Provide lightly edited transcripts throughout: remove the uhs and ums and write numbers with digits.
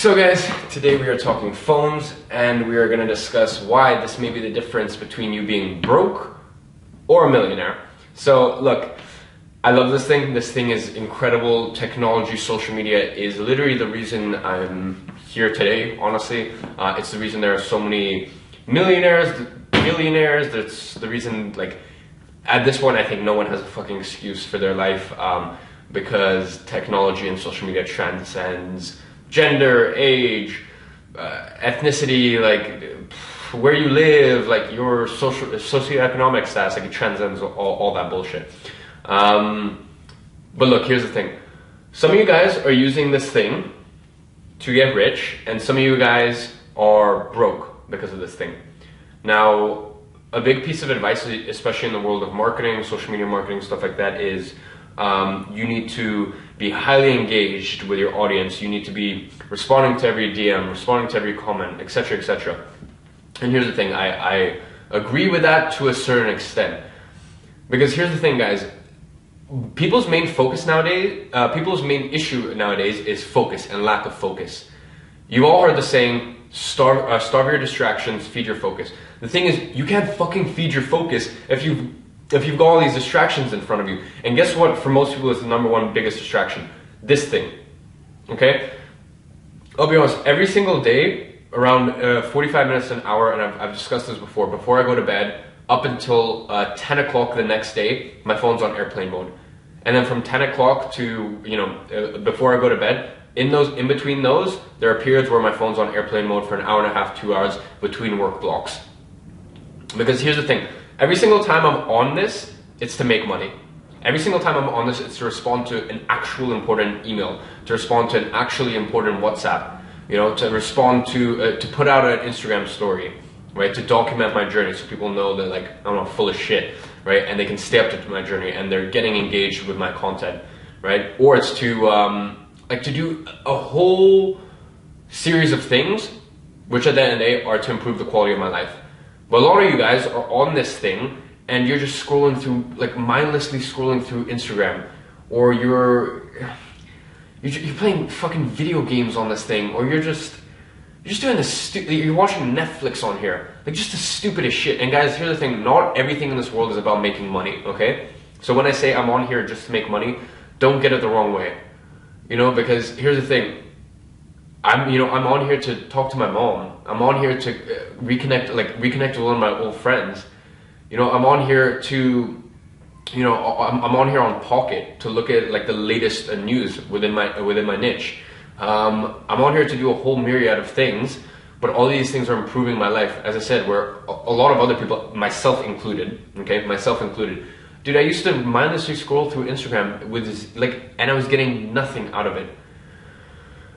So guys, today we are talking phones and we are going to discuss why this may be the difference between you being broke or a millionaire. So look, I love this thing. This thing is incredible. Technology, social media is literally the reason I'm here today, honestly. It's the reason there are so many millionaires, billionaires. That's the reason, like, at this point I think no one has a fucking excuse for their life because technology and social media transcends gender, age, ethnicity, like where you live, like your socioeconomic status, like it transcends all that bullshit. But look, here's the thing. Some of you guys are using this thing to get rich, and some of you guys are broke because of this thing. Now, a big piece of advice, especially in the world of marketing, social media marketing, stuff like that, is you need to be highly engaged with your audience. You need to be responding to every DM, responding to every comment, etc., etc. And here's the thing, I agree with that to a certain extent. Because here's the thing, guys, people's main focus nowadays, people's main issue nowadays is focus and lack of focus. You've all heard the saying, starve your distractions, feed your focus. The thing is, you can't fucking feed your focus if you've got all these distractions in front of you. And guess what, for most people, is the number one biggest distraction? This thing, okay? I'll be honest, every single day, around 45 minutes to an hour, and I've discussed this before I go to bed, up until 10 o'clock the next day, my phone's on airplane mode. And then from 10 o'clock to, before I go to bed, in between those, there are periods where my phone's on airplane mode for an hour and a half, 2 hours between work blocks. Because here's the thing, every single time I'm on this, it's to make money. Every single time I'm on this, it's to respond to an actual important email, to respond to an actually important WhatsApp, to respond to put out an Instagram story, right? To document my journey so people know that, like, I'm not full of shit, right? And they can stay up to my journey and they're getting engaged with my content, right? Or it's to to do a whole series of things, which at the end of the day are to improve the quality of my life. But a lot of you guys are on this thing and you're just scrolling through, like mindlessly scrolling through Instagram, or you're playing fucking video games on this thing, or you're just doing this you're watching Netflix on here, like just the stupidest shit. And guys, here's the thing, not everything in this world is about making money, okay? So when I say I'm on here just to make money, don't get it the wrong way, because here's the thing, I'm on here to talk to my mom. I'm on here to reconnect with one of my old friends. I'm on here to, I'm on here on Pocket to look at like the latest news within my niche. I'm on here to do a whole myriad of things, but all these things are improving my life. As I said, where a lot of other people, myself included, dude, I used to mindlessly scroll through Instagram with this, and I was getting nothing out of it.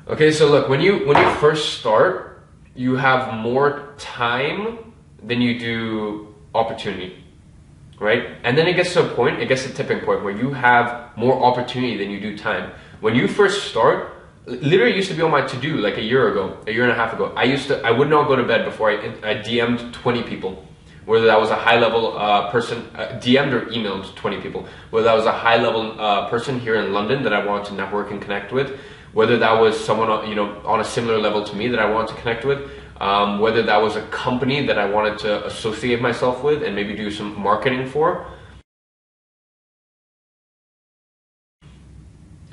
Okay, so look, when you first start, you have more time than you do opportunity, right? And then it gets to a tipping point where you have more opportunity than you do time. When you first start, literally used to be on my to-do like a year and a half ago. I would not go to bed before I DM'd 20 people. Whether that was a high-level person, DM'd or emailed 20 people. Whether that was a high-level person here in London that I wanted to network and connect with. Whether that was someone on a similar level to me that I wanted to connect with. Whether that was a company that I wanted to associate myself with and maybe do some marketing for.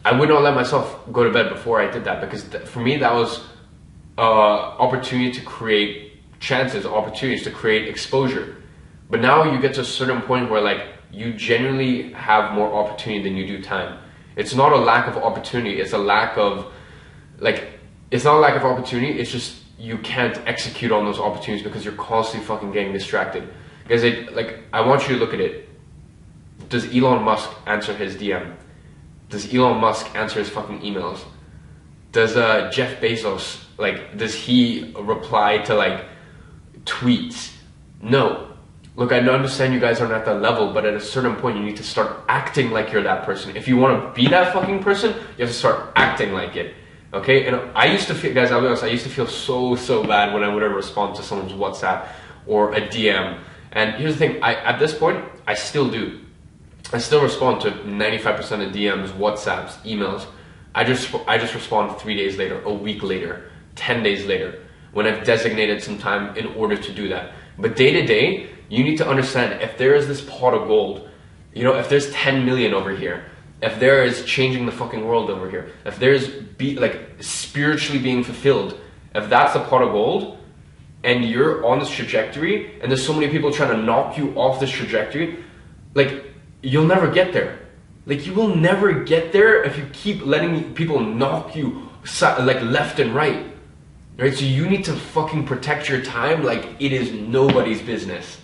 I would not let myself go to bed before I did that, because for me that was opportunity to create chances, opportunities to create exposure. But now you get to a certain point where like you genuinely have more opportunity than you do time. It's not a lack of opportunity, it's a lack of it's not a lack of opportunity, it's just you can't execute on those opportunities because you're constantly fucking getting distracted. Because I want you to look at it. Does Elon Musk answer his DM? Does Elon Musk answer his fucking emails? Does Jeff Bezos, does he reply to tweets? No. Look, I understand you guys aren't at that level, but at a certain point you need to start acting like you're that person. If you want to be that fucking person, you have to start acting like it. Okay? And I used to feel, guys, I'll be honest, I used to feel so bad when I would ever respond to someone's WhatsApp or a DM. And here's the thing, at this point, I still do. I still respond to 95% of DMs, WhatsApps, emails. I just respond 3 days later, a week later, 10 days later when I've designated some time in order to do that. But day to day, you need to understand if there is this pot of gold, you know, if there's 10 million over here, if there is changing the fucking world over here, if there's spiritually being fulfilled, if that's the pot of gold and you're on this trajectory and there's so many people trying to knock you off this trajectory, like, you'll never get there. Like, you will never get there if you keep letting people knock you like left and right. Right? So you need to fucking protect your time like it is nobody's business.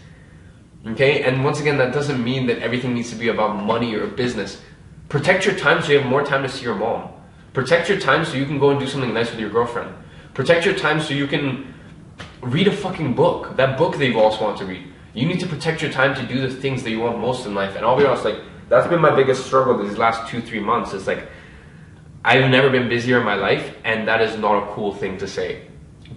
Okay? And once again, that doesn't mean that everything needs to be about money or business. Protect your time so you have more time to see your mom. Protect your time so you can go and do something nice with your girlfriend. Protect your time so you can read a fucking book. That book that you've always wanted to read. You need to protect your time to do the things that you want most in life. And I'll be honest, like, that's been my biggest struggle these last 2-3 months. It's like, I've never been busier in my life, and that is not a cool thing to say.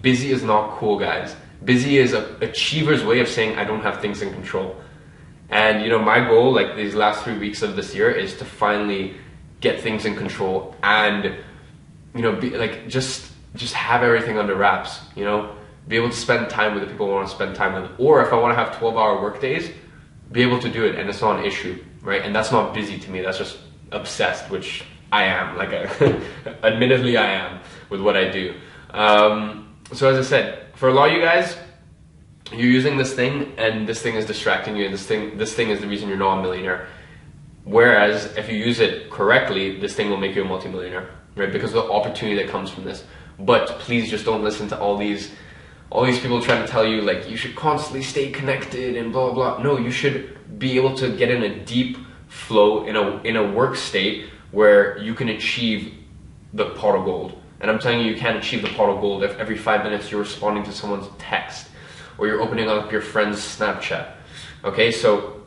Busy is not cool, guys. Busy is an achiever's way of saying I don't have things in control. And, you know, my goal, like, these last 3 weeks of this year is to finally get things in control and, you know, be like, just have everything under wraps, you know? Be able to spend time with the people I want to spend time with. Or if I want to have 12-hour work days, be able to do it, and it's not an issue, right? And that's not busy to me, that's just obsessed, which I am, like, admittedly I am with what I do. So as I said, for a lot of you guys, you're using this thing and this thing is distracting you, and this thing is the reason you're not a millionaire. Whereas if you use it correctly, this thing will make you a multimillionaire, right? Because of the opportunity that comes from this. But please just don't listen to all these people trying to tell you, like, you should constantly stay connected and blah, blah, blah. No, you should be able to get in a deep flow, in a work state where you can achieve the pot of gold. And I'm telling you, you can't achieve the pot of gold if every 5 minutes you're responding to someone's text or you're opening up your friend's Snapchat. Okay, so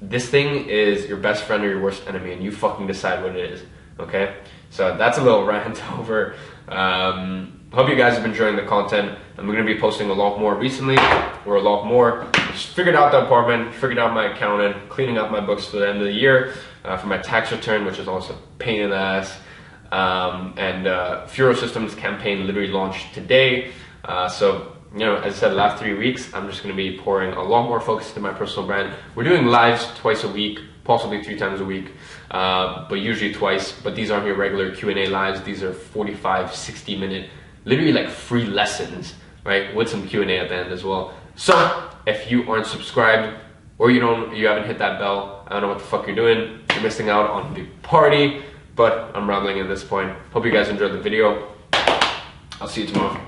this thing is your best friend or your worst enemy, and you fucking decide what it is. Okay, so that's a little rant over. Hope you guys have been enjoying the content. I'm going to be posting a lot more recently, or a lot more. Just figured out the apartment, figured out my accountant, cleaning up my books for the end of the year, for my tax return, which is also a pain in the ass. And Furo Systems campaign literally launched today. So, you know, as I said, the last 3 weeks, I'm just going to be pouring a lot more focus into my personal brand. We're doing lives twice a week, possibly 3 times a week, but usually twice. But these aren't your regular Q&A lives. These are 45, 60-minute, literally like free lessons, right? With some Q&A at the end as well. So if you aren't subscribed or you haven't hit that bell, I don't know what the fuck you're doing. You're missing out on the party. But I'm rambling at this point. Hope you guys enjoyed the video. I'll see you tomorrow.